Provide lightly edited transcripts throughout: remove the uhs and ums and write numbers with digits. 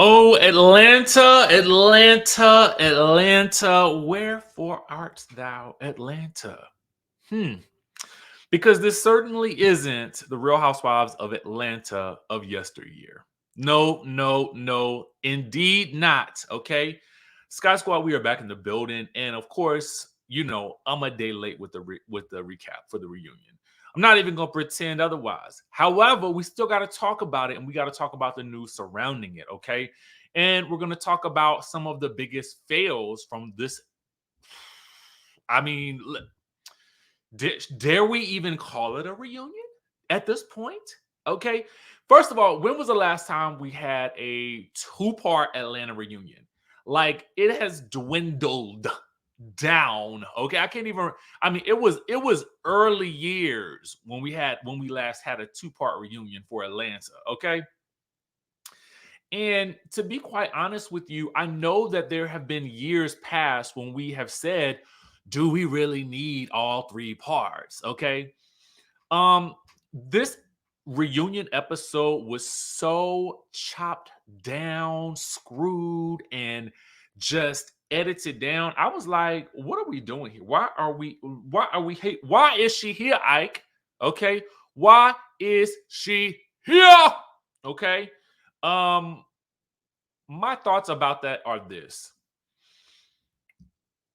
Oh, Atlanta, Atlanta, Atlanta, wherefore art thou, Atlanta? Hmm. Because this certainly isn't the Real Housewives of Atlanta of yesteryear. No, no, no, indeed not. Okay. Sky Squad, we are back in the building. And of course, I'm a day late with the recap for the reunion. I'm not even gonna pretend otherwise. However, we still got to talk about it, and we got to talk about the news surrounding it, okay? And we're gonna talk about some of the biggest fails from this. I mean, dare we even call it a reunion at this point? Okay. First of all, when was the last time we had a two-part Atlanta reunion? Like, it has dwindled down. Okay. I can't even. I mean, it was early years when we last had a two-part reunion for Atlanta. Okay. And to be quite honest with you, I know that there have been years past when we have said, do we really need all three parts? Okay. Um, this reunion episode was so chopped down, screwed, and just edited down. I was like, what are we doing here? Why are we hate? Why is she here, Ike? Okay. Why is she here? Okay. Um, my thoughts about that are this.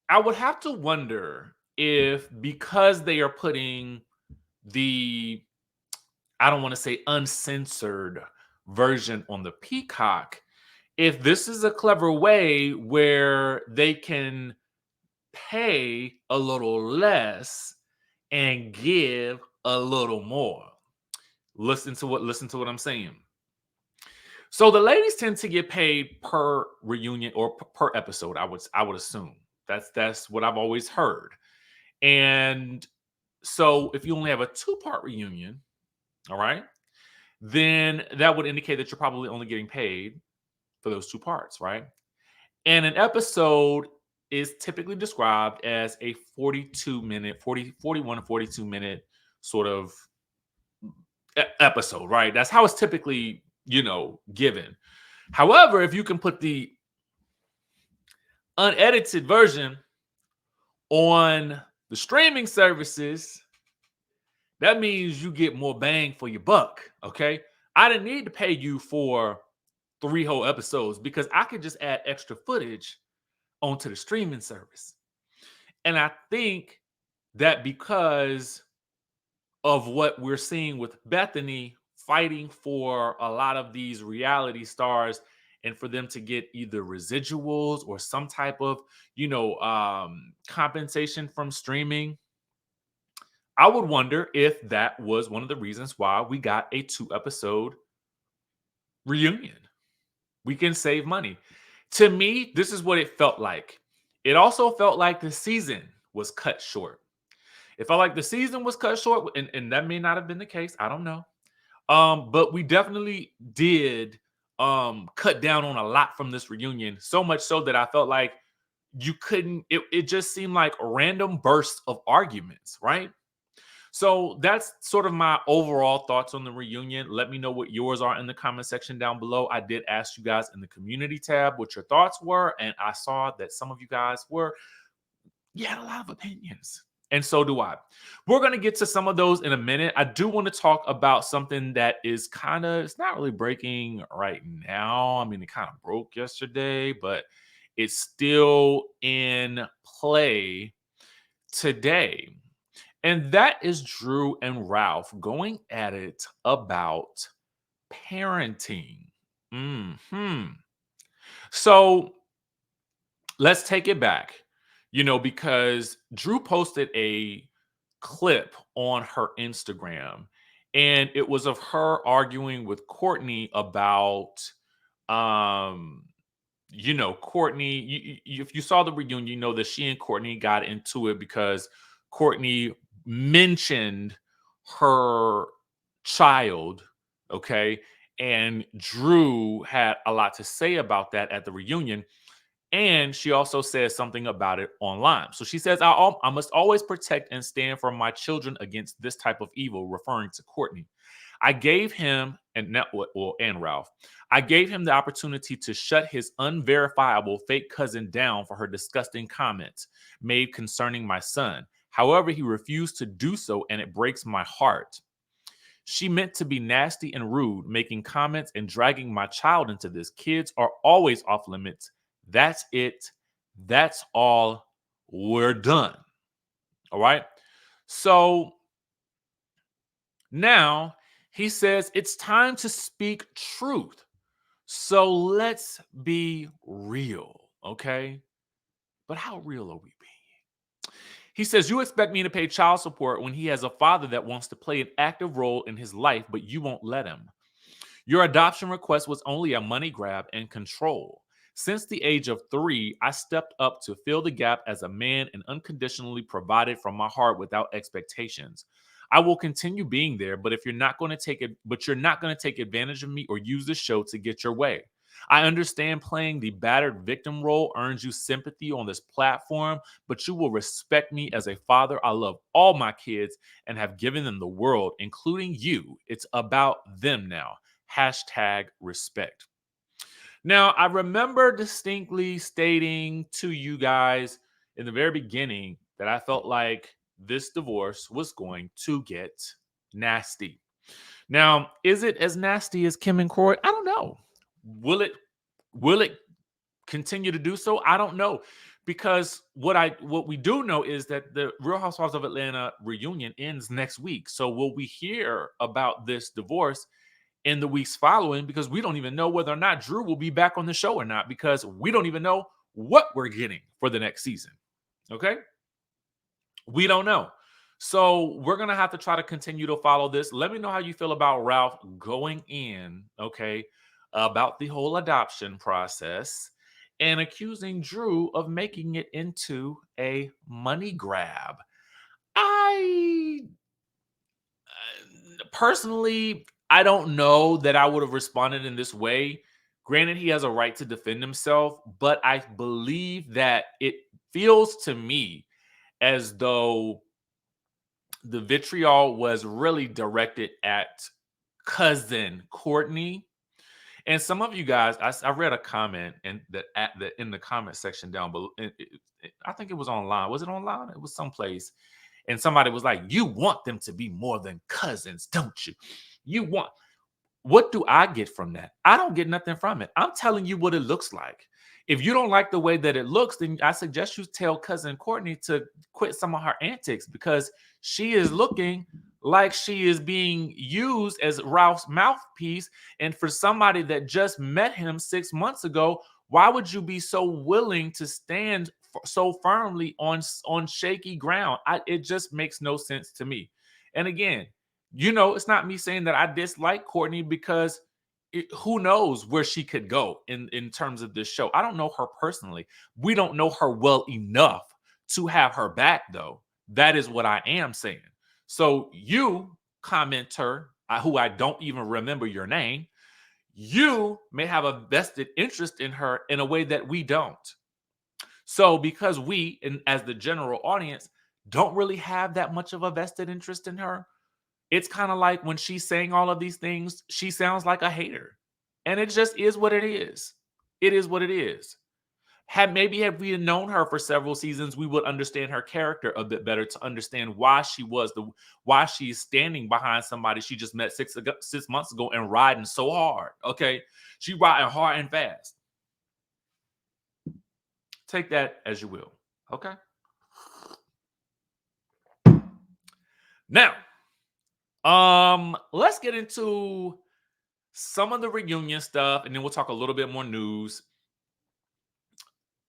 I would have to wonder if because they are putting the I don't want to say uncensored version on the Peacock, if this is a clever way where they can pay a little less and give a little more. Listen to what I'm saying. So the ladies tend to get paid per reunion or per episode. I would assume that's what I've always heard. And so if you only have a two-part reunion, all right, then that would indicate that you're probably only getting paid for those two parts, right? And an episode is typically described as a 42 minute, 41 to 42 minute sort of episode, right? That's how it's typically, given. However, if you can put the unedited version on the streaming services, that means you get more bang for your buck, okay? I didn't need to pay you for three whole episodes because I could just add extra footage onto the streaming service. And I think that because of what we're seeing with Bethany fighting for a lot of these reality stars and for them to get either residuals or some type of, compensation from streaming, I would wonder if that was one of the reasons why we got a 2 episode reunion. We can save money. To me, this is what it felt like. It also felt like the season was cut short. It felt like the season was cut short, and that may not have been the case. I don't know. But we definitely did cut down on a lot from this reunion, so much so that I felt like it just seemed like random bursts of arguments, right? So that's sort of my overall thoughts on the reunion. Let me know what yours are in the comment section down below. I did ask you guys in the community tab what your thoughts were, and I saw that some of you guys you had a lot of opinions. And so do I. We're going to get to some of those in a minute. I do want to talk about something that is it's not really breaking right now. I mean, it kind of broke yesterday, but it's still in play today. And that is Drew and Ralph going at it about parenting. So let's take it back, because Drew posted a clip on her Instagram, and it was of her arguing with Courtney about, Courtney. If you saw the reunion, you know that she and Courtney got into it because Courtney mentioned her child, okay? And Drew had a lot to say about that at the reunion. And she also says something about it online. So she says, I must always protect and stand for my children against this type of evil, referring to Courtney. I gave him and Ralph. I gave him the opportunity to shut his unverifiable fake cousin down for her disgusting comments made concerning my son. However, he refused to do so, and it breaks my heart. She meant to be nasty and rude, making comments and dragging my child into this. Kids are always off limits. That's it. That's all. We're done. All right. So now he says it's time to speak truth. So let's be real. Okay. But how real are we being? He says, you expect me to pay child support when he has a father that wants to play an active role in his life, but you won't let him. Your adoption request was only a money grab and control. Since the age of 3, I stepped up to fill the gap as a man and unconditionally provided from my heart without expectations. I will continue being there, but if you're not going to take it, but you're not going to take advantage of me or use the show to get your way. I understand playing the battered victim role earns you sympathy on this platform, but you will respect me as a father. I love all my kids and have given them the world, including you. It's about them now. Hashtag respect. Now, I remember distinctly stating to you guys in the very beginning that I felt like this divorce was going to get nasty. Now, is it as nasty as Kim and Corey? I don't know. Will it continue to do so? I don't know. Because what we do know is that the Real Housewives of Atlanta reunion ends next week. So will we hear about this divorce in the weeks following, because we don't even know whether or not Drew will be back on the show or not, because we don't even know what we're getting for the next season. Okay. We don't know. So we're going to have to try to continue to follow this. Let me know how you feel about Ralph going in, okay, about the whole adoption process and accusing Drew of making it into a money grab. I personally, I don't know that I would have responded in this way. Granted, he has a right to defend himself, but I believe that it feels to me as though the vitriol was really directed at cousin Courtney. And some of you guys, I read a comment in the comment section down below. I think it was online. Was it online? It was someplace. And somebody was like, "You want them to be more than cousins, don't you? You want." What do I get from that? I don't get nothing from it. I'm telling you what it looks like. If you don't like the way that it looks, then I suggest you tell cousin Courtney to quit some of her antics, because she is looking like she is being used as Ralph's mouthpiece. And for somebody that just met him 6 months ago, why would you be so willing to stand so firmly on shaky ground? It just makes no sense to me. And again, it's not me saying that I dislike Courtney, because who knows where she could go in terms of this show. I don't know her personally. We don't know her well enough to have her back, though. That is what I am saying. So you, commenter, who I don't even remember your name, you may have a vested interest in her in a way that we don't. So because we, as the general audience, don't really have that much of a vested interest in her, it's kind of like when she's saying all of these things, she sounds like a hater. And it just is what it is. It is what it is. Had we known her for several seasons, we would understand her character a bit better, to understand why she's standing behind somebody she just met 6 months ago and riding so hard. Okay. She riding hard and fast. Take that as you will. Okay. Now, let's get into some of the reunion stuff, and then we'll talk a little bit more news.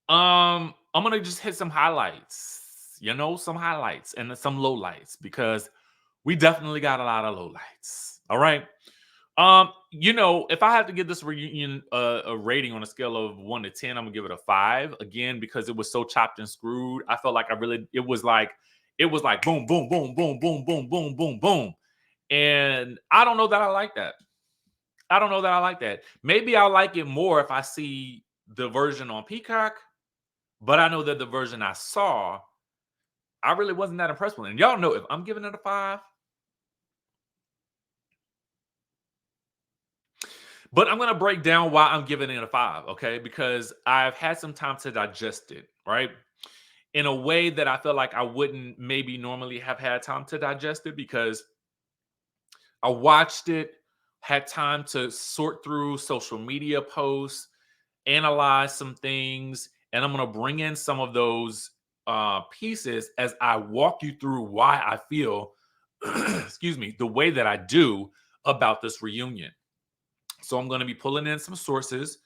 I'm gonna just hit some highlights, some highlights and some lowlights, because we definitely got a lot of lowlights. All right. If I have to give this reunion a rating on a scale of 1 to 10, I'm gonna give it a 5. Again, because it was so chopped and screwed. I felt like it was like boom, boom, boom, boom, boom, boom, boom, boom, boom. And I don't know that I like that. I don't know that I like that. Maybe I'll like it more if I see the version on Peacock, but I know that the version I saw, I really wasn't that impressed with it. And y'all know, if I'm giving it a 5, But I'm going to break down why I'm giving it a 5, okay? Because I've had some time to digest it, right? In a way that I feel like I wouldn't maybe normally have had time to digest it, because I watched it, had time to sort through social media posts, analyze some things, and I'm going to bring in some of those pieces as I walk you through why I feel, excuse me, the way that I do about this reunion. So I'm going to be pulling in some sources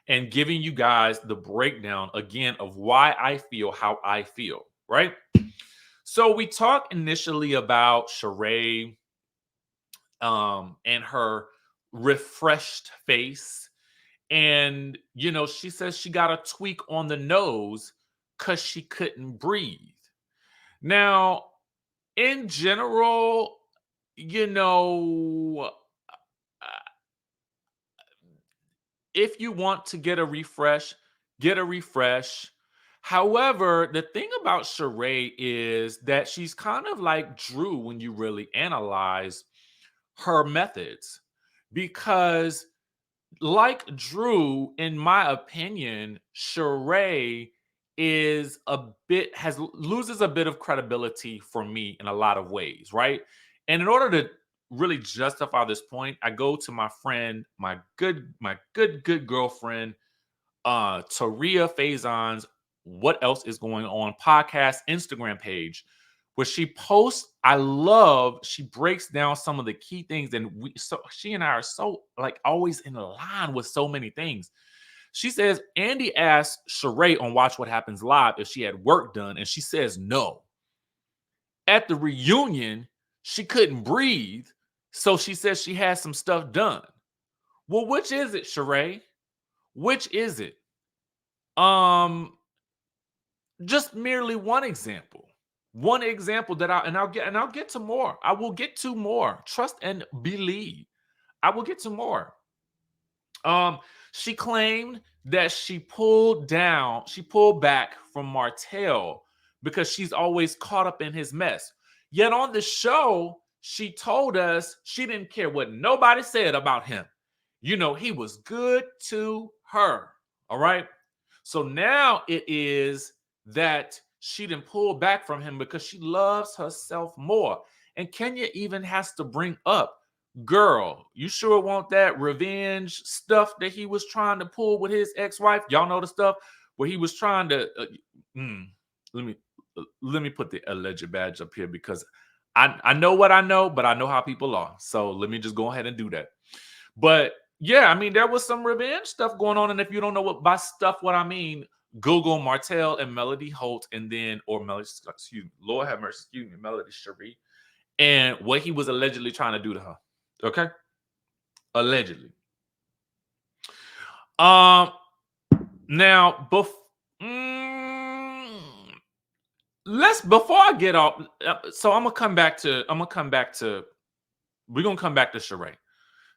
and giving you guys the breakdown again of why I feel how I feel, right? So we talked initially about Sheree and her refreshed face. And, she says she got a tweak on the nose because she couldn't breathe. Now, in general, you know, if you want to get a refresh, get a refresh. However, the thing about Sheree is that she's kind of like Drew when you really analyze her methods. Because, like Drew, in my opinion, Sheree is a bit has loses a bit of credibility for me in a lot of ways, right? And in order to really justify this point, I go to my friend, my good girlfriend, Taria Faison's What Else Is Going On podcast Instagram page, where she posts, she breaks down some of the key things, and she and I are so like always in line with so many things. She says Andy asked Sheree on Watch What Happens Live if she had work done, and she says no. At the reunion, she couldn't breathe, so she says she has some stuff done. Well, which is it, Sheree? Which is it? Um, just merely one example. One example that I'll get to more. I will get to more. Trust and believe. I will get to more. Um, she claimed that she pulled back from Martell because she's always caught up in his mess. Yet on the show, she told us she didn't care what nobody said about him. He was good to her. All right. So now it is that she didn't pull back from him because she loves herself more. And Kenya even has to bring up, girl, you sure want that revenge stuff that he was trying to pull with his ex-wife? Y'all know the stuff where he was trying to let me put the alleged badge up here, because I know what I know, but I know how people are. So let me just go ahead and do that. But yeah, I mean, there was some revenge stuff going on. And if you don't know by stuff what I mean, Google Martell and Melody Holt, and then, or Melody, excuse me, Lord have mercy, excuse me, Melody Sheree, and what he was allegedly trying to do to her. Okay? Allegedly. Now, before I get off, so I'm gonna come back to we're gonna come back to Sheree.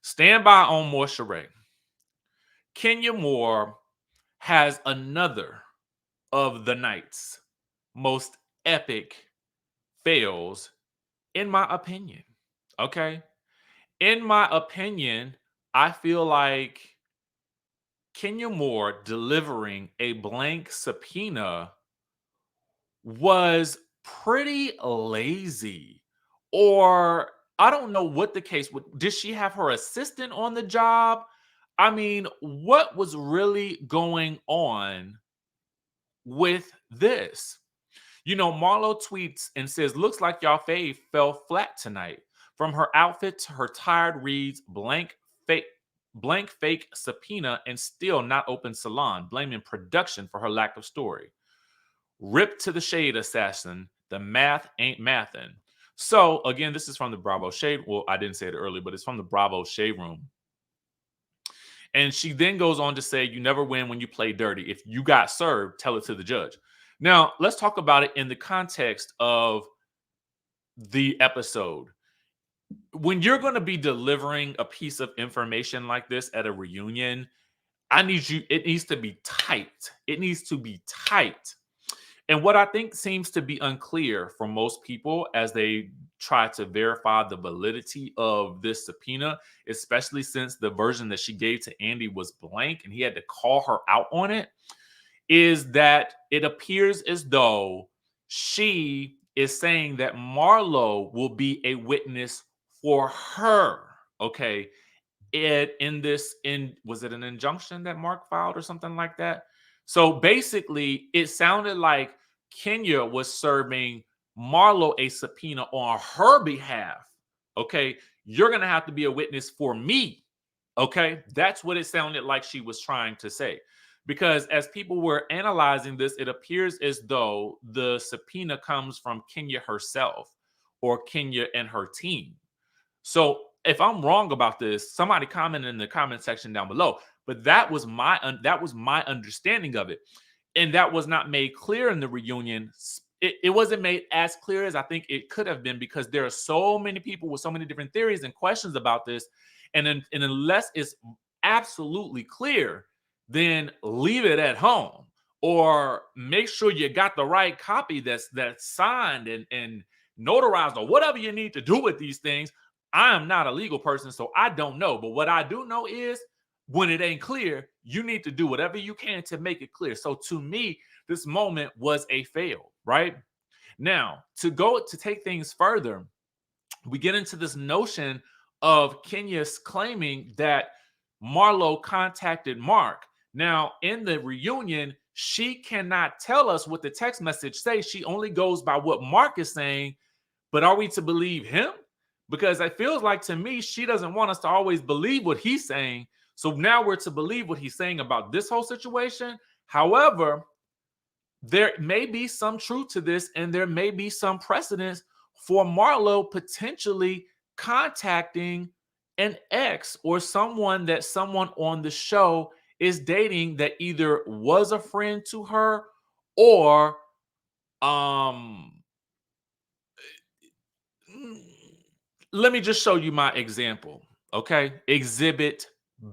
Stand by on more Sheree. Kenya Moore has another of the night's most epic fails, in my opinion. Okay? In my opinion, I feel like Kenya Moore delivering a blank subpoena was pretty lazy. Or I don't know what the case was. Did she have her assistant on the job? I mean, what was really going on with this? Marlo tweets and says, looks like y'all fave fell flat tonight. From her outfit to her tired reads, blank fake subpoena and still not open salon, blaming production for her lack of story. Rip to the shade assassin, the math ain't mathin'. So again, this is from the Bravo Shade. Well, I didn't say it earlier, but it's from the Bravo Shade Room. And she then goes on to say, you never win when you play dirty. If you got served, tell it to the judge. Now, let's talk about it in the context of the episode. When you're going to be delivering a piece of information like this at a reunion, it needs to be tight. It needs to be tight. And what I think seems to be unclear for most people as they try to verify the validity of this subpoena, especially since the version that she gave to Andy was blank and he had to call her out on it, is that it appears as though she is saying that Marlo will be a witness for her. Okay. Was it an injunction that Mark filed or something like that? So basically, it sounded like Kenya was serving Marlo a subpoena on her behalf. Okay. You're going to have to be a witness for me. Okay. That's what it sounded like she was trying to say. Because as people were analyzing this, it appears as though the subpoena comes from Kenya herself or Kenya and her team. So if I'm wrong about this, somebody comment in the comment section down below. But that was my understanding of it, and that was not made clear in the reunion. It wasn't made as clear as I think it could have been because there are so many people with so many different theories and questions about this, and unless it's absolutely clear, then leave it at home or make sure you got the right copy that's signed and notarized or whatever you need to do with these things. I am not a legal person, so I don't know. But what I do know is when it ain't clear, you need to do whatever you can to make it clear. So to me, this moment was a fail, right? Now, to take things further, we get into this notion of Kenya's claiming that Marlo contacted Mark. Now, in the reunion, she cannot tell us what the text message says. She only goes by what Mark is saying. But are we to believe him? Because it feels like to me, she doesn't want us to always believe what he's saying. So now we're to believe what he's saying about this whole situation. However, there may be some truth to this, and there may be some precedence for Marlo potentially contacting an ex or someone that someone on the show is dating that either was a friend to her or um let me just show you my example. Okay. Exhibit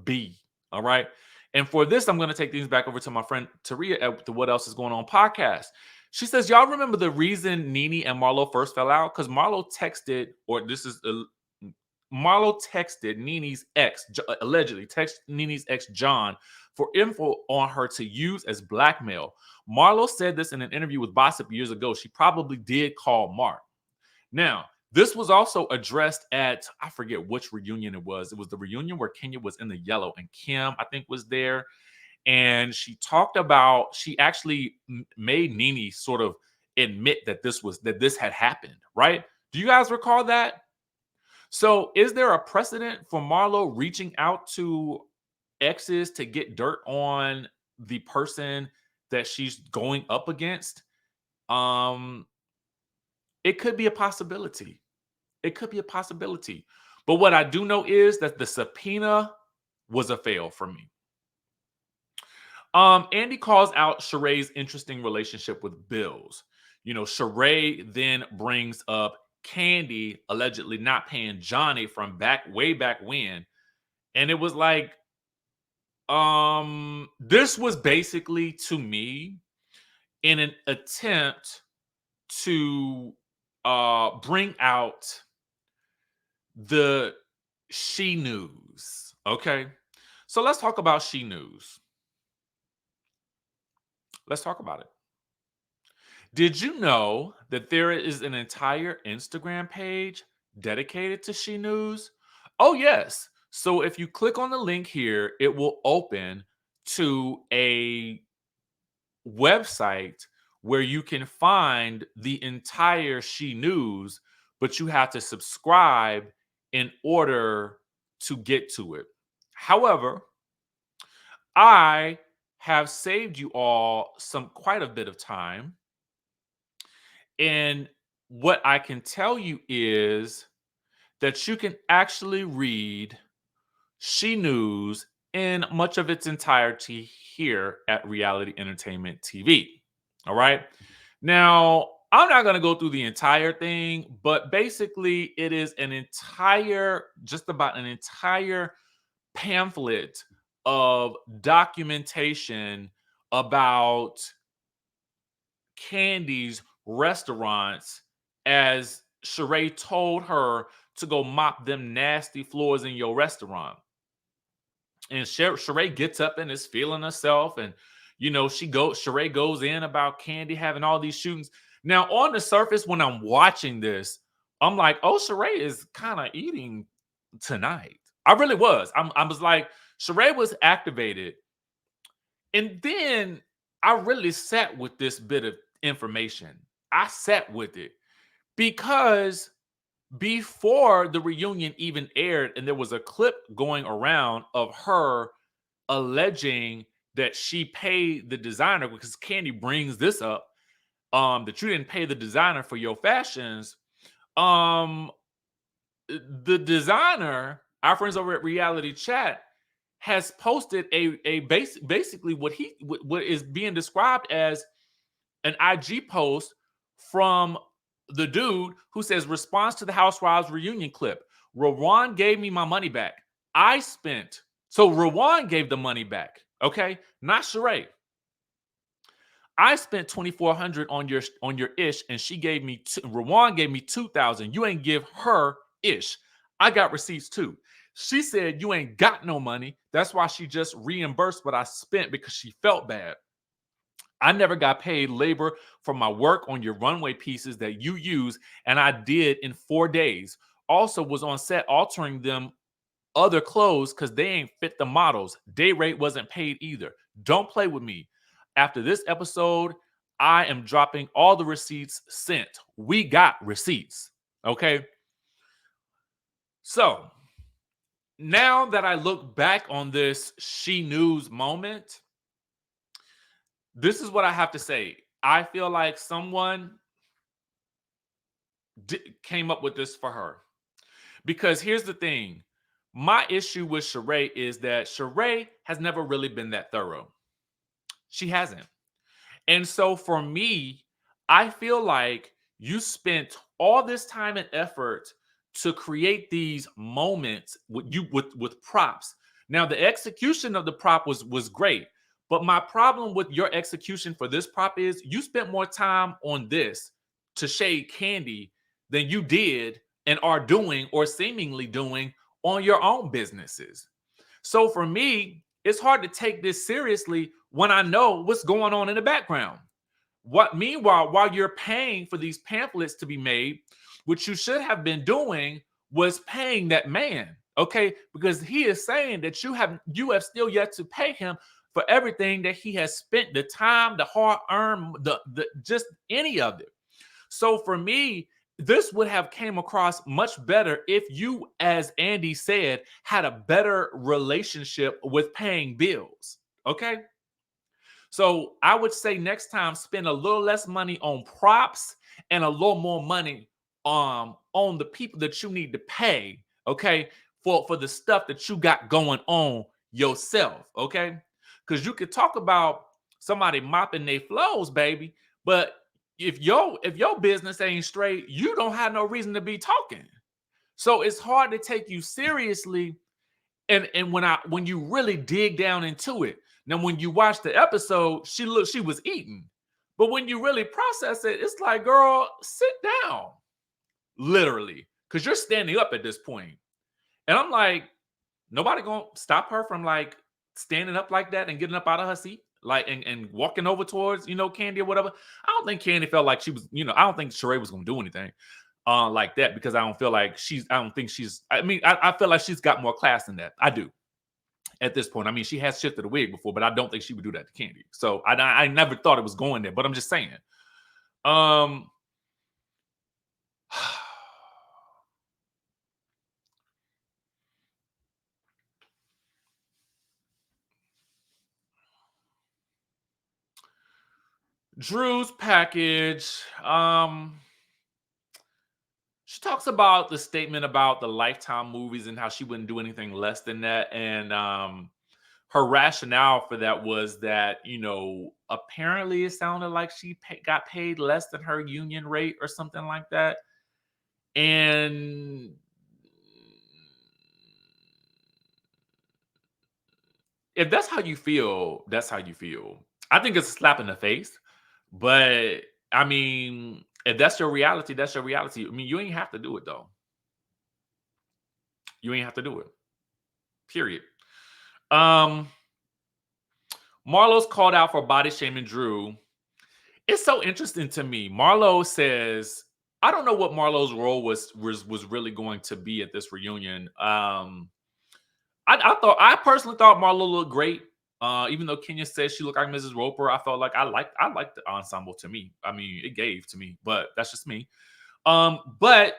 B. All right. And for this, I'm going to take things back over to my friend Taria at the What Else Is Going On podcast. She says, y'all remember the reason Nene and Marlo first fell out? Because Marlo texted Nene's ex, allegedly text Nene's ex, John, for info on her to use as blackmail. Marlo said this in an interview with Gossip years ago. She probably did call Mark. Now, this was also addressed at, I forget which reunion it was. It was the reunion where Kenya was in the yellow and Kim, I think, was there. And she talked about, she actually made Nene sort of admit that this had happened, right? Do you guys recall that? So is there a precedent for Marlo reaching out to exes to get dirt on the person that she's going up against? It could be a possibility. It could be a possibility. But what I do know is that the subpoena was a fail for me. Andy calls out Sheree's interesting relationship with Bills. You know, Sheree then brings up Candy allegedly not paying Johnny from way back when. And it was like, this was basically to me in an attempt to bring out the She News. Okay. So let's talk about She News. Let's talk about it. Did you know that there is an entire Instagram page dedicated to She News? Oh, yes. So if you click on the link here, it will open to a website where you can find the entire She News, but you have to subscribe in order to get to it. However, I have saved you all quite a bit of time. And what I can tell you is that you can actually read She News in much of its entirety here at Reality Entertainment TV. All right. Now, I'm not going to go through the entire thing, but basically, it is just about an entire pamphlet of documentation about Candy's restaurants as Sheree told her to go mop them nasty floors in your restaurant. And Sheree gets up and is feeling herself, and Sheree goes in about Candy having all these shootings. Now, on the surface, when I'm watching this, I'm like, oh, Sheree is kind of eating tonight. I really was. I was like, Sheree was activated. And then I really sat with this bit of information. I sat with it because before the reunion even aired, and there was a clip going around of her alleging that she paid the designer, because Candy brings this up, that you didn't pay the designer for your fashions. Um, the designer, our friends over at Reality Chat, has posted basically what is being described as an IG post from the dude who says, response to the Housewives reunion clip. Rawan gave me my money back. So Rawan gave the money back, okay? Not Sheree. I spent 2,400 on your ish, and she gave me Rawan gave me 2,000. You ain't give her ish. I got receipts too. She said you ain't got no money. That's why she just reimbursed what I spent because she felt bad. I never got paid labor for my work on your runway pieces that you use, and I did in 4 days. Also was on set altering them other clothes because they ain't fit the models. Day rate wasn't paid either. Don't play with me. After this episode, I am dropping all the receipts sent. We got receipts. Okay. So now that I look back on this She News moment, this is what I have to say. I feel like someone came up with this for her. Because here's the thing. My issue with Sheree is that Sheree has never really been that thorough. She hasn't. And so for me, I feel like you spent all this time and effort to create these moments with props. Now the execution of the prop was great, but my problem with your execution for this prop is you spent more time on this to shade Candy than you did and are doing or seemingly doing on your own businesses. So for me, it's hard to take this seriously when I know what's going on in the background. Meanwhile, while you're paying for these pamphlets to be made, what you should have been doing was paying that man, okay? Because he is saying that you have still yet to pay him for everything that he has spent, the time, the hard earned, the just any of it. So for me, this would have came across much better if you, as Andy said, had a better relationship with paying bills. Okay. So I would say next time spend a little less money on props and a little more money on the people that you need to pay, okay, for the stuff that you got going on yourself, okay? Because you could talk about somebody mopping their flows, baby, but if your business ain't straight, you don't have no reason to be talking. So it's hard to take you seriously, and when you really dig down into it. Now when you watch the episode, she was eating, but when you really process it, it's like, girl, sit down, literally, because you're standing up at this point. And I'm like, nobody gonna stop her from like standing up like that and getting up out of her seat, like, and walking over towards Candy or whatever. I don't think Candy felt like she was, I don't think Sheree was gonna do anything like that, because I don't think she's, I mean, I feel like she's got more class than that. I do at this point. I mean, she has shifted a wig before, but I don't think she would do that to Candy. So I never thought it was going there, but I'm just saying. Um, Drew's package. She talks about the statement about the Lifetime movies and how she wouldn't do anything less than that. And her rationale for that was that, apparently it sounded like she got paid less than her union rate or something like that. And if that's how you feel, that's how you feel. I think it's a slap in the face. But I mean, If that's your reality, that's your reality. I mean, you ain't have to do it though. You ain't have to do it. Period. Um, Marlo's called out for body shaming Drew. It's so interesting to me. Marlo says, I don't know what Marlo's role was really going to be at this reunion. I personally thought Marlo looked great. Even though Kenya says she looked like Mrs. Roper, I felt like I liked the ensemble to me. I mean, it gave to me, but that's just me. But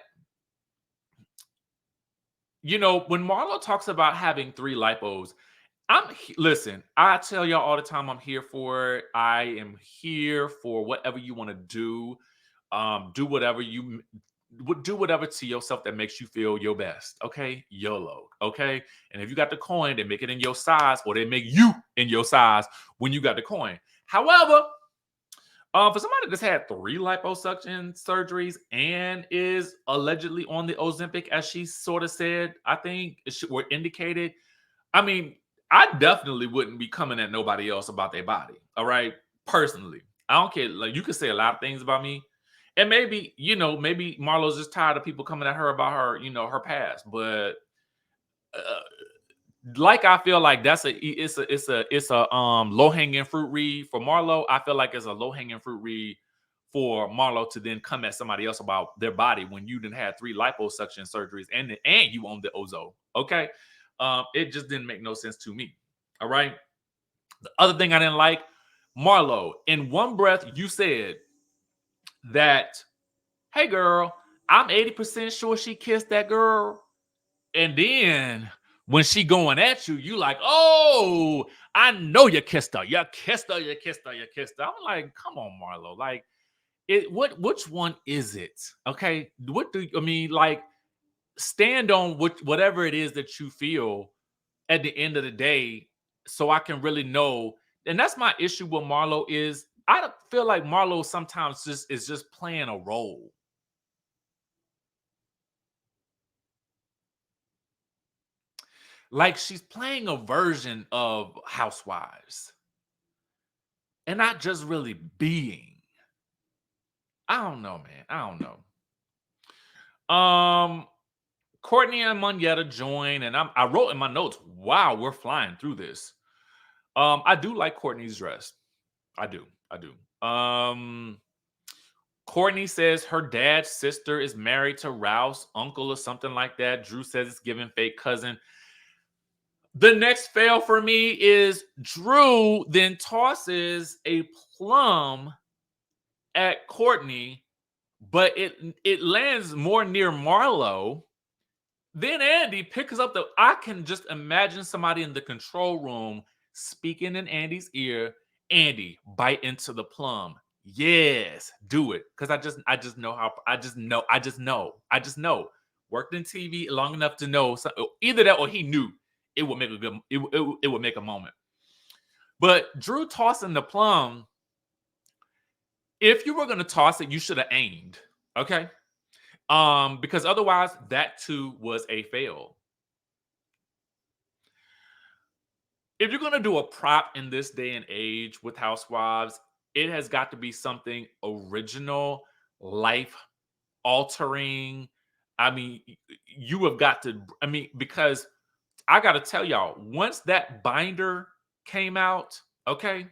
when Marlo talks about having 3 lipos, listen, I tell y'all all the time I'm here for it. I am here for whatever you want to do. Do whatever do whatever to yourself that makes you feel your best. Okay, YOLO. Okay, and if you got the coin, they make it in your size, or they make you in your size when you got the coin. However, for somebody that's had 3 liposuction surgeries and is allegedly on the Ozempic, as she sort of said, I think were indicated. I mean, I definitely wouldn't be coming at nobody else about their body. All right, personally, I don't care. Like, you could say a lot of things about me, and maybe Marlo's just tired of people coming at her about her past. But like, I feel like it's a low hanging fruit read for Marlo. I feel like it's a low hanging fruit read for Marlo to then come at somebody else about their body when you didn't have 3 liposuction surgeries and you own the Ozo. Okay, it just didn't make no sense to me. All right. The other thing I didn't like, Marlo, in one breath, you said that, hey girl, I'm 80% sure she kissed that girl. And then when she going at you, you like, oh, I know you kissed her. You kissed her, you kissed her, you kissed her. I'm like, come on, Marlo. Like, which one is it? Okay. Like, stand on whatever it is that you feel at the end of the day, so I can really know. And that's my issue with Marlo is I don't feel like Marlo sometimes is just playing a role. Like, she's playing a version of Housewives and not just really being. I don't know, man. I don't know. Courtney and Moneta join, and I wrote in my notes, wow, we're flying through this. I do like Courtney's dress. I do. I do. Courtney says her dad's sister is married to Ralph's uncle or something like that. Drew says it's giving fake cousin. The next fail for me is Drew then tosses a plum at Courtney, but it lands more near Marlo. Then Andy picks up I can just imagine somebody in the control room speaking in Andy's ear. Andy, bite into the plum. Yes, do it. Because I just know how I just know. Worked in TV long enough to know either that or he knew it would make a good it would make a moment. But Drew tossing the plum, if you were gonna toss it, you should have aimed. Okay. Because otherwise that too was a fail. If you're gonna do a prop in this day and age with Housewives, it has got to be something original, life altering. I mean, you have got to. I mean, because I got to tell y'all, once that binder came out, okay,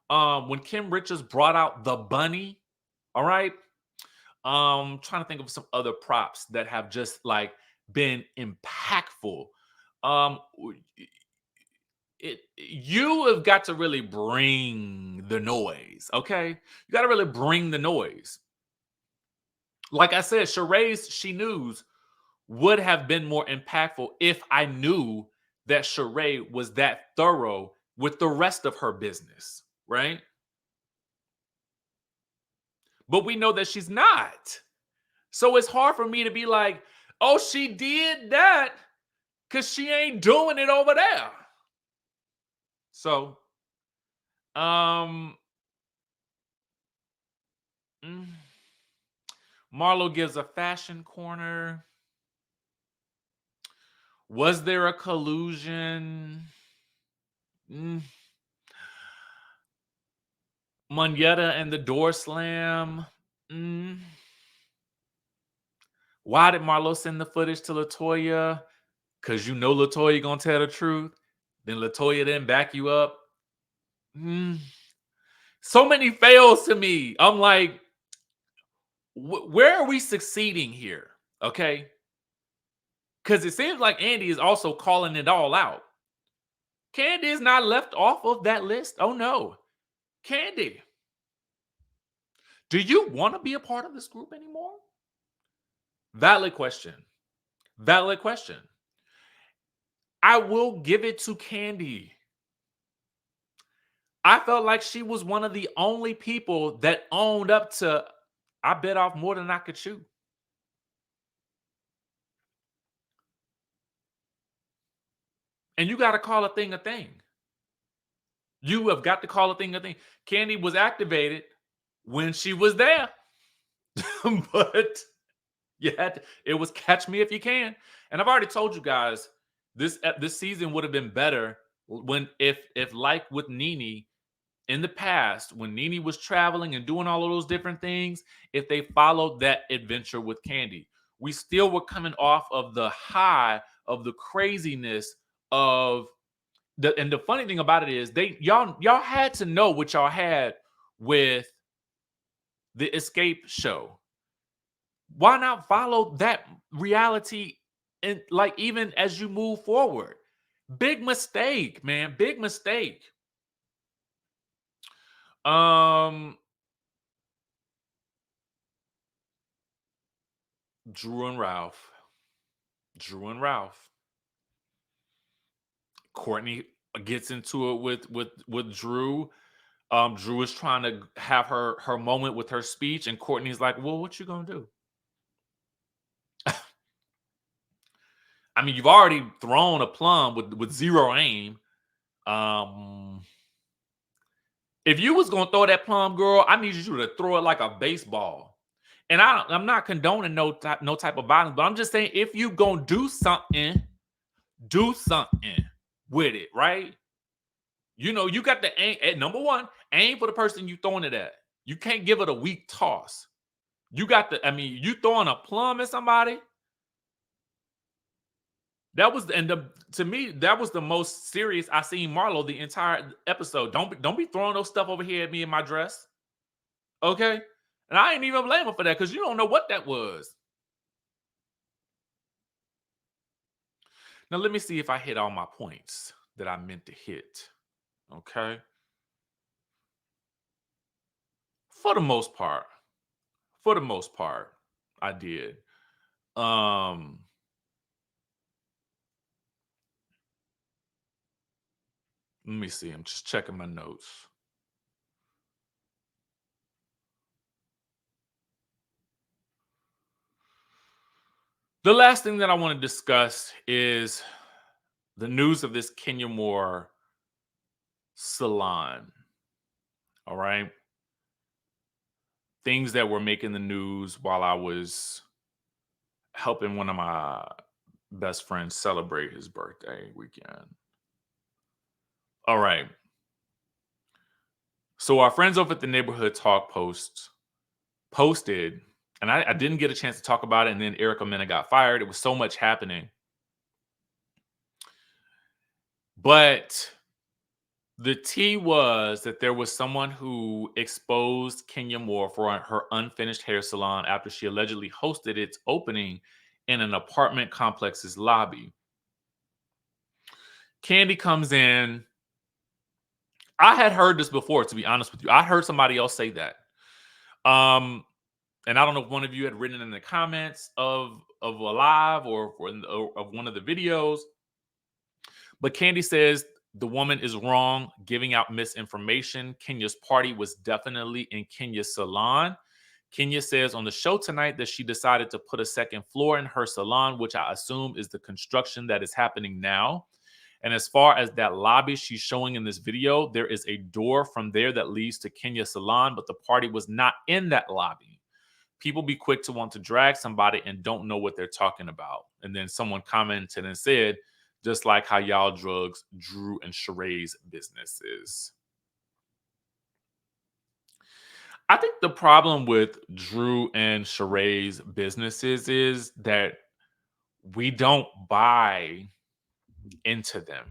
when Kim Richards brought out the bunny, all right, trying to think of some other props that have just like been impactful. Um, you have got to really bring the noise, okay? You got to really bring the noise. Like I said, Sheree's She News would have been more impactful if I knew that Sheree was that thorough with the rest of her business, right? But we know that she's not. So it's hard for me to be like, oh, she did that because she ain't doing it over there. So, um, Marlo gives a fashion corner. Was there a collusion? Moneta and the door slam. Mm, why did Marlo send the footage to Latoya? Because you know Latoya gonna tell the truth. Then Latoya then back you up. Mm, so many fails to me. I'm like, where are we succeeding here? Okay. Because it seems like Andy is also calling it all out. Candy is not left off of that list. Oh no. Candy, do you want to be a part of this group anymore? Valid question. Valid question. I will give it to Candy. I felt like she was one of the only people that owned up to, I bit off more than I could chew. And you got to call a thing a thing. You have got to call a thing a thing. Candy was activated when she was there. But it was catch me if you can. And I've already told you guys this season would have been better when if like with Nene in the past, when Nene was traveling and doing all of those different things, if they followed that adventure with Candy. We still were coming off of the high of the craziness of and the funny thing about it is y'all had to know what y'all had with the Escape show. Why not follow that reality and like even as you move forward? Big mistake, man. Big mistake. Um Drew and Ralph. Drew and Ralph. Courtney gets into it with Drew. Drew is trying to have her moment with her speech, and Courtney's like, "Well, what you gonna do?" I mean, you've already thrown a plum with zero aim. Um, if you was gonna throw that plum, girl, I need you to throw it like a baseball. And I'm not condoning no type of violence, but I'm just saying if you gonna do something with it, right? You know, you got to aim at number one, aim for the person you throwing it at. You can't give it a weak toss. You got to, I mean, you throwing a plum at somebody. That was to me, that was the most serious I seen Marlo the entire episode. Don't be throwing those stuff over here at me in my dress. Okay. And I ain't even blame her for that because you don't know what that was. Now let me see if I hit all my points that I meant to hit. Okay. For the most part. For the most part, I did. Um Let me see. I'm just checking my notes. The last thing that I want to discuss is the news of this Kenya Moore salon. All right. Things that were making the news while I was helping one of my best friends celebrate his birthday weekend. All right. So our friends over at the Neighborhood Talk posted, and I didn't get a chance to talk about it, and then Erica Mena got fired. It was so much happening. But the tea was that there was someone who exposed Kenya Moore for her unfinished hair salon after she allegedly hosted its opening in an apartment complex's lobby. Candy comes in. I had heard this before, to be honest with you. I heard somebody else say that. And I don't know if one of you had written in the comments of a live or of one of the videos, but Candy says the woman is wrong, giving out misinformation. Kenya's party was definitely in Kenya's salon. Kenya says on the show tonight that she decided to put a second floor in her salon, which I assume is the construction that is happening now. And as far as that lobby she's showing in this video, there is a door from there that leads to Kenya's salon, but the party was not in that lobby. People be quick to want to drag somebody and don't know what they're talking about. And then someone commented and said, just like how y'all drugs Drew and Sheree's businesses. I think the problem with Drew and Sheree's businesses is that we don't buy into them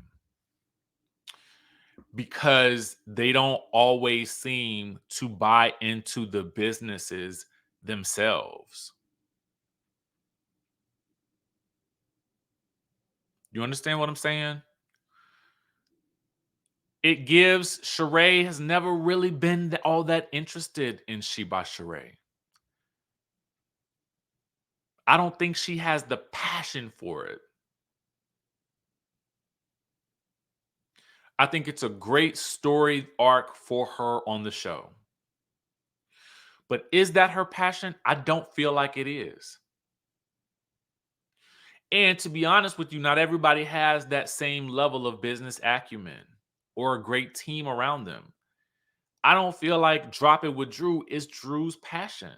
because they don't always seem to buy into the businesses themselves. You understand what I'm saying? It gives Sheree has never really been all that interested in She by Sheree. I don't think she has the passion for it. I think it's a great story arc for her on the show. But is that her passion? I don't feel like it is. And to be honest with you, not everybody has that same level of business acumen or a great team around them. I don't feel like Drop It with Drew is Drew's passion.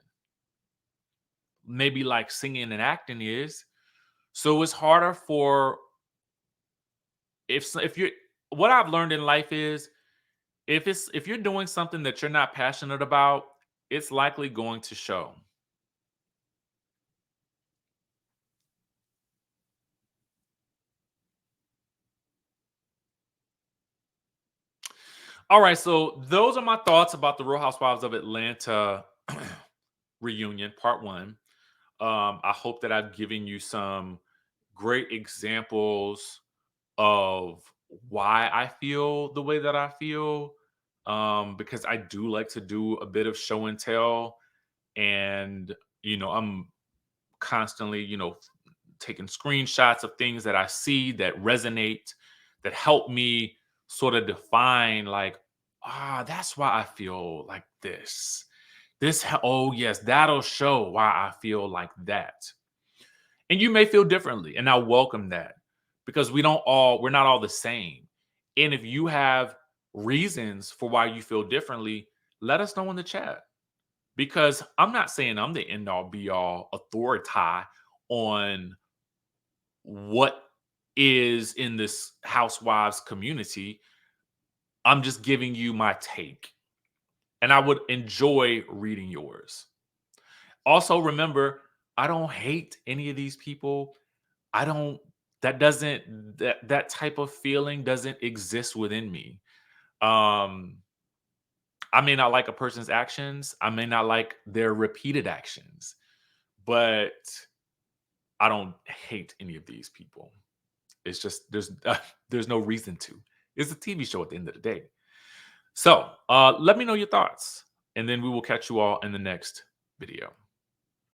Maybe like singing and acting is. So it's harder for if you're what I've learned in life is if you're doing something that you're not passionate about, it's likely going to show. All right, so those are my thoughts about the Real Housewives of Atlanta reunion, part one. I hope that I've given you some great examples of why I feel the way that I feel. Because I do like to do a bit of show and tell, and I'm constantly, taking screenshots of things that I see that resonate, that help me sort of define, like, that's why I feel like this. Oh, yes, that'll show why I feel like that. And you may feel differently, and I welcome that because we're not all the same. And if you have reasons for why you feel differently, let us know in the chat because I'm not saying I'm the end all be all authority on what is in this housewives community. I'm just giving you my take, and I would enjoy reading yours. Also, remember, I don't hate any of these people. I don't that doesn't that type of feeling doesn't exist within me. Um I may not like a person's actions, I may not like their repeated actions, but I don't hate any of these people. It's just there's no reason to. It's a TV show at the end of the day. So, let me know your thoughts, and then we will catch you all in the next video.